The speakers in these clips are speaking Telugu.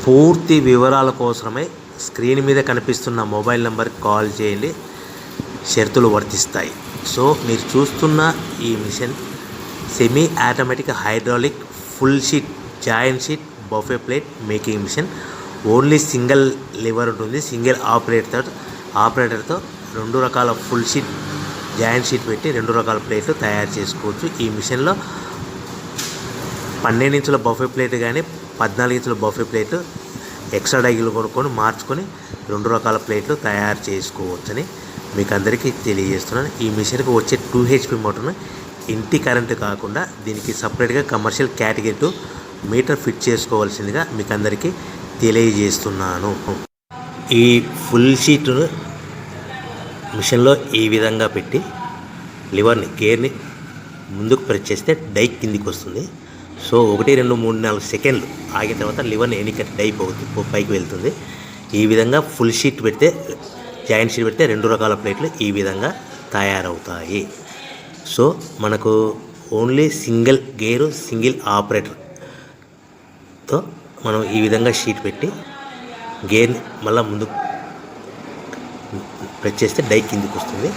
పూర్తి వివరాల కోసమే స్క్రీన్ మీద కనిపిస్తున్న మొబైల్ నెంబర్కి కాల్ చేయండి. షరతులు వర్తిస్తాయి. సో మీరు చూస్తున్న ఈ machine semi automatic hydraulic full sheet joint sheet buffet plate making machine. Only single lever ఉంటుంది. సింగిల్ ఆపరేటర్తో 2 రకాల ఫుల్ షీట్ జాయింట్ షీట్ పెట్టి 2 రకాల ప్లేట్లు తయారు చేసుకోవచ్చు. ఈ మిషన్లో 12 ఇంచుల బఫే ప్లేట్ కానీ 14 ఇంచుల బఫే ప్లేట్లు ఎక్స్ట్రా డైలు కొనుక్కొని మార్చుకొని 2 రకాల ప్లేట్లు తయారు చేసుకోవచ్చని మీకు అందరికీ తెలియజేస్తున్నాను. ఈ మిషన్కి వచ్చే 2 HP మోటార్ను ఇంటి కరెంటు కాకుండా దీనికి సపరేట్గా కమర్షియల్ కేటగిరీ 2 మీటర్ ఫిట్ చేసుకోవాల్సిందిగా మీకు అందరికీ తెలియజేస్తున్నాను. ఈ ఫుల్ షీట్ను మిషన్లో ఈ విధంగా పెట్టి లివర్ని గేర్ని ముందుకు ప్రెస్ చేస్తే డై కిందికి వస్తుంది. సో 1 2 3 4 సెకండ్లు ఆగిన తర్వాత లివర్ని ఎన్నిక డై పైకి వెళ్తుంది. ఈ విధంగా ఫుల్ షీట్ పెడితే జాయింట్ షీట్ పెడితే 2 రకాల ప్లేట్లు ఈ విధంగా తయారవుతాయి. సో మనకు ఓన్లీ సింగిల్ గేరు సింగిల్ ఆపరేటర్తో మనం ఈ విధంగా షీట్ పెట్టి గేర్ని మళ్ళీ ముందుకు ప్రెస్ చేస్తే డై కిందికి వస్తుంది.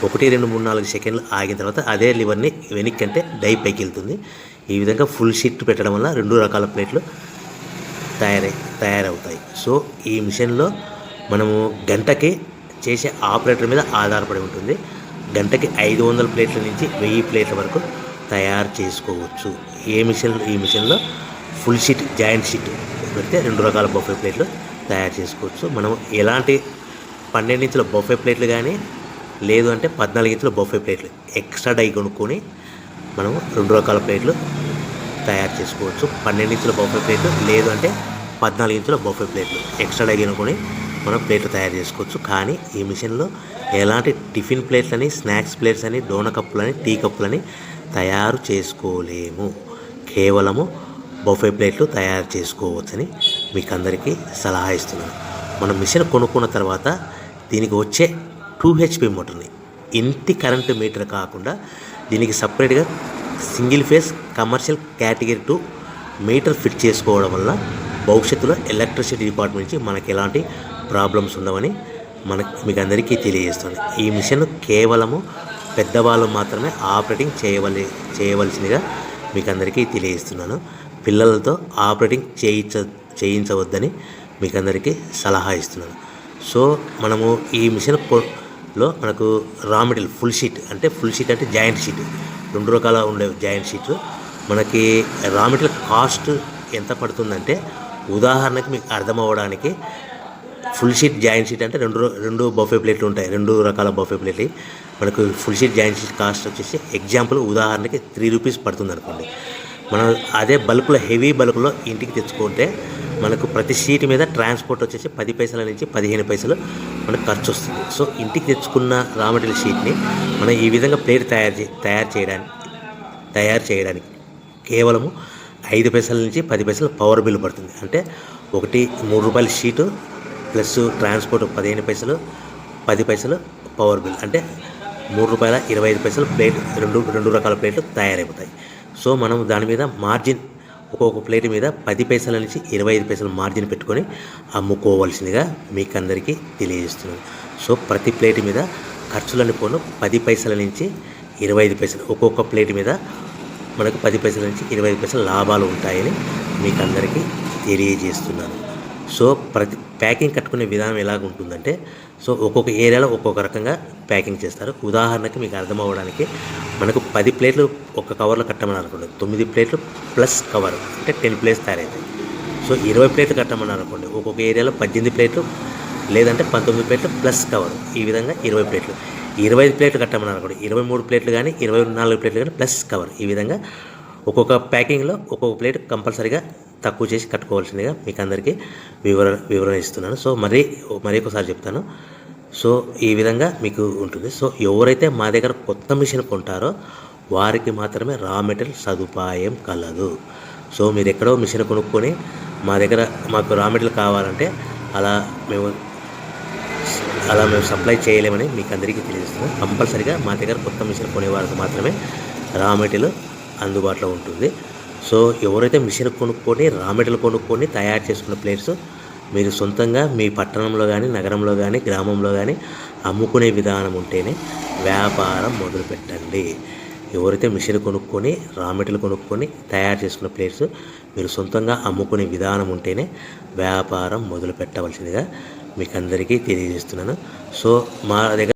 1 2 3 4 సెకండ్లు ఆగిన తర్వాత అదే లివర్ని వెనక్కి అంటే డై పైకి వెళ్తుంది. ఈ విధంగా ఫుల్ షీట్ పెట్టడం వల్ల 2 రకాల ప్లేట్లు తయారవుతాయి. సో ఈ మిషన్లో మనము గంటకి చేసే ఆపరేటర్ మీద ఆధారపడి ఉంటుంది. గంటకి 500 ప్లేట్ల నుంచి 1000 ప్లేట్ల వరకు తయారు చేసుకోవచ్చు. ఈ మిషన్లో ఫుల్ షీట్ జాయింట్ షీట్ పెడితే 2 రకాల బఫే ప్లేట్లు తయారు చేసుకోవచ్చు. మనం ఎలాంటి 12 ఇంచుల బఫే ప్లేట్లు కానీ లేదు అంటే 14 ఇంచుల బఫే ప్లేట్లు ఎక్స్ట్రా డై కొనుక్కొని మనం 2 రకాల ప్లేట్లు తయారు చేసుకోవచ్చు. 12 ఇంచుల బఫే ప్లేట్లు లేదు అంటే 14 ఇంచుల బఫే ప్లేట్లు ఎక్స్ట్రా డై కొనుక్కొని మనం ప్లేట్లు తయారు చేసుకోవచ్చు. కానీ ఈ మిషన్లో ఎలాంటి టిఫిన్ ప్లేట్లని స్నాక్స్ ప్లేట్స్ అని డోన కప్పులని టీ కప్పులని తయారు చేసుకోలేము. కేవలము బఫే ప్లేట్లు తయారు చేసుకోవచ్చని మీకు అందరికీ సలహా ఇస్తున్నాను. మనం మిషన్ కొనుక్కున్న తర్వాత దీనికి వచ్చే 2 HP మోటార్ని ఇంటి కరెంటు మీటర్ కాకుండా దీనికి సపరేట్గా single phase commercial category 2 metre fit చేసుకోవడం వల్ల భవిష్యత్తులో ఎలక్ట్రిసిటీ డిపార్ట్మెంట్ నుంచి మనకి ఎలాంటి ప్రాబ్లమ్స్ ఉండవని మీకు అందరికీ తెలియజేస్తుంది. ఈ మిషన్ కేవలము పెద్దవాళ్ళు మాత్రమే ఆపరేటింగ్ చేయవలసిందిగా మీకు అందరికీ తెలియజేస్తున్నాను. పిల్లలతో ఆపరేటింగ్ చేయించవద్దని మీకు అందరికీ సలహా ఇస్తున్నాను. సో మనము ఈ మిషన్లో మనకు రా మెటీరియల్ ఫుల్ షీట్ అంటే జాయింట్ షీట్ 2 రకాల ఉండే జాయింట్ షీట్ మనకి రా మెటీరియల్ కాస్ట్ ఎంత పడుతుందంటే ఉదాహరణకి మీకు అర్థం అవ్వడానికి ఫుల్ షీట్ జాయింట్ షీట్ అంటే 2 బఫే ప్లేట్లు ఉంటాయి. 2 రకాల బఫే ప్లేట్లు మనకు full sheet joint sheet cost వచ్చేసి ఎగ్జాంపుల్ ఉదాహరణకి 3 రూపీస్ పడుతుంది అనుకోండి. మనం అదే బల్క్లో హెవీ బల్క్లో ఇంటికి తెచ్చుకుంటే మనకు ప్రతి షీట్ మీద ట్రాన్స్పోర్ట్ వచ్చేసి 10 పైసల నుంచి 15 పైసలు మనకు ఖర్చు వస్తుంది. సో ఇంటికి తెచ్చుకున్న రా మెటీరియల్ షీట్ని మనం ఈ విధంగా ప్లేట్ తయారు చేయడానికి కేవలము 5 పైసల నుంచి 10 పైసలు పవర్ బిల్ పడుతుంది. అంటే 3 రూపాయల షీటు ప్లస్ ట్రాన్స్పోర్ట్ 15 పైసలు 10 పైసలు పవర్ బిల్ అంటే 3 రూపాయల 25 పైసలు ప్లేట్ 2 రకాల ప్లేట్లు తయారైపోతాయి. సో మనం దాని మీద మార్జిన్ ఒక్కొక్క ప్లేట్ మీద 10 పైసల నుంచి 25 పైసలు మార్జిన్ పెట్టుకొని అమ్ముకోవాల్సిందిగా మీకు అందరికీ తెలియజేస్తున్నాను. సో ప్రతి ప్లేట్ మీద ఖర్చులని పోను 10 పైసల నుంచి 25 పైసలు ఒక్కొక్క ప్లేట్ మీద మనకు 10 పైసల నుంచి 25 పైసలు లాభాలు ఉంటాయని మీకు అందరికీ తెలియజేస్తున్నాను. సో ప్రతి ప్యాకింగ్ కట్టుకునే విధానం ఎలాగ ఉంటుందంటే సో ఒక్కొక్క ఏరియాలో ఒక్కొక్క రకంగా ప్యాకింగ్ చేస్తారు. ఉదాహరణకి మీకు అర్థం అవ్వడానికి మనకు 10 ప్లేట్లు ఒక కవర్లో కట్టమని అనుకోండి, 9 ప్లేట్లు ప్లస్ కవర్ అంటే 10 ప్లేట్స్ తయారవుతాయి. సో 20 ప్లేట్లు కట్టమని అనుకోండి, ఒక్కొక్క ఏరియాలో 18 ప్లేట్లు లేదంటే 19 ప్లేట్లు ప్లస్ కవర్ ఈ విధంగా 20 ప్లేట్లు. 25 ప్లేట్లు కట్టమని అనుకోండి, 23 ప్లేట్లు కానీ 24 ప్లేట్లు కానీ ప్లస్ కవర్ ఈ విధంగా ఒక్కొక్క ప్యాకింగ్లో ఒక్కొక్క ప్లేట్ కంపల్సరీగా తక్కువ చేసి కట్టుకోవాల్సిందిగా మీకు అందరికీ వివరణ ఇస్తున్నాను. సో మరి ఒకసారి చెప్తాను. సో ఈ విధంగా మీకు ఉంటుంది. సో ఎవరైతే మా దగ్గర కొత్త మిషన్ కొంటారో వారికి మాత్రమే రా మెటీరియల్ సదుపాయం కలదు. సో మీరు ఎక్కడో మిషన్ కొనుక్కొని మాకు రా మెటీరియల్ కావాలంటే అలా మేము సప్లై చేయలేమని మీకు అందరికీ తెలియజేస్తున్నాం. కంపల్సరీగా మా దగ్గర కొత్త మిషన్ కొనే వారికి మాత్రమే రా మెటీరియల్ అందుబాటులో ఉంటుంది. సో ఎవరైతే మిషన్ కొనుక్కొని రా మెటీరియల్ కొనుక్కొని తయారు చేసుకున్న ప్లేట్స్ మీరు సొంతంగా మీ పట్టణంలో కానీ నగరంలో కానీ గ్రామంలో కానీ అమ్ముకునే విధానం ఉంటేనే వ్యాపారం మొదలుపెట్టండి. ఎవరైతే మిషన్ కొనుక్కొని రా మెటీరియల్ కొనుక్కొని తయారు చేసుకున్న ప్లేట్స్ మీరు సొంతంగా అమ్ముకునే విధానం ఉంటేనే వ్యాపారం మొదలు పెట్టవలసిందిగా మీకు అందరికీ తెలియజేస్తున్నాను. సో మా దగ్గర